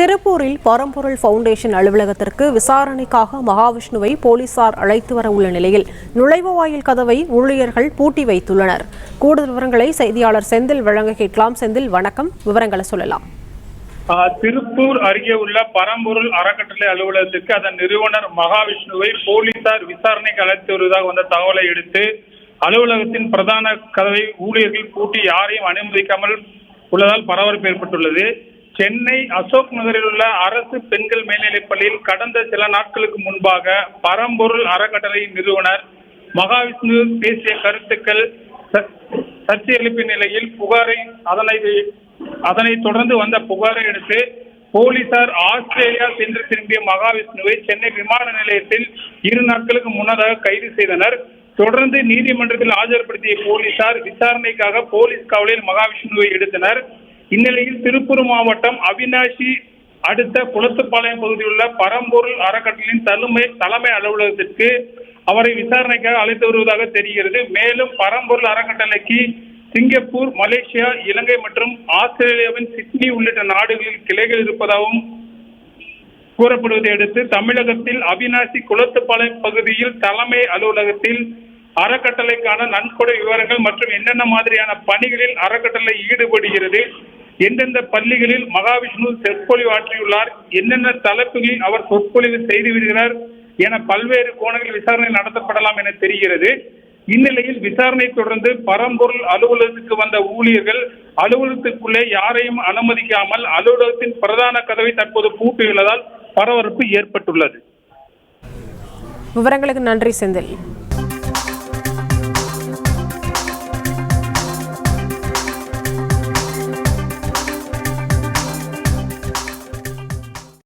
திருப்பூரில் பரம்பொருள் ஃபவுண்டேஷன் அலுவலகத்திற்கு விசாரணைக்காக மகாவிஷ்ணுவை போலீசார் அழைத்து வர உள்ள நிலையில் நுழைவு வாயில் கதவை ஊழியர்கள் பூட்டி வைத்துள்ளனர். கூடுதல் விவரங்களை செய்தியாளர் செந்தில் வழங்க கேட்கலாம். செந்தில், வணக்கம். விவரங்களை சொல்லலாம். திருப்பூர் அருகே உள்ள பரம்பொருள் அறக்கட்டளை அலுவலகத்திற்கு அதன் நிறுவனர் மகாவிஷ்ணுவை போலீசார் விசாரணைக்கு அழைத்து வருவதாக வந்த தகவலை எடுத்து அலுவலகத்தின் பிரதான கதவை ஊழியர்கள் பூட்டி யாரையும் அனுமதிக்காமல் உள்ளதால் பரபரப்பு ஏற்பட்டுள்ளது. சென்னை அசோக் நகரில் உள்ள அரசு பெண்கள் மேல்நிலைப் பள்ளியில் கடந்த சில நாட்களுக்கு முன்பாக பரம்பொருள் அறக்கட்டளையின் நிறுவனர் மகாவிஷ்ணு பேசிய கருத்துக்கள் சர்ச்சை எழுப்பிய நிலையில் அதனை தொடர்ந்து வந்த புகாரை அடுத்து போலீசார் ஆஸ்திரேலியா சென்று திரும்பிய மகாவிஷ்ணுவை சென்னை விமான நிலையத்தில் 2 நாட்களுக்கு முன்னதாக கைது செய்தனர். தொடர்ந்து நீதிமன்றத்தில் ஆஜர்படுத்திய போலீசார் விசாரணைக்காக போலீஸ் காவலில் மகாவிஷ்ணுவை எடுத்தனர். இந்நிலையில் திருப்பூர் மாவட்டம் அவினாசி அடுத்த குளத்துப்பாளையம் பகுதியில் உள்ள பரம்பொருள் அறக்கட்டளையின் தலைமை அலுவலகத்திற்கு அவரை விசாரணைக்காக அழைத்து வருவதாக தெரிகிறது. மேலும் பரம்பொருள் அறக்கட்டளைக்கு சிங்கப்பூர், மலேசியா, இலங்கை மற்றும் ஆஸ்திரேலியாவின் சிட்னி உள்ளிட்ட நாடுகளில் கிளைகள் இருப்பதாகவும் கூறப்படுவதை அடுத்து தமிழகத்தில் அவினாசி குளத்துப்பாளையம் பகுதியில் தலைமை அலுவலகத்தில் அறக்கட்டளைக்கான நன்கொடை விவரங்கள் மற்றும் என்னென்ன மாதிரியான பணிகளில் அறக்கட்டளை ஈடுபடுகிறது, எந்தெந்த பள்ளிகளில் மகாவிஷ்ணு சொற்பொழிவு ஆற்றியுள்ளார், என்னென்ன தலைப்புகளில் அவர் சொற்பொழிவு செய்து வருகிறார் என பல்வேறு கோணங்களில் விசாரணை நடத்தப்படலாம் என தெரிகிறது. இந்நிலையில் விசாரணை தொடர்ந்து பரம்பொருள் அலுவலகத்துக்கு வந்த ஊழியர்கள் அலுவலகத்துக்குள்ளே யாரையும் அனுமதிக்காமல் அலுவலகத்தின் பிரதான கதவை தற்போது பூட்டியுள்ளதால் பரபரப்பு ஏற்பட்டுள்ளது. விவரங்களுக்கு நன்றி செந்தில்.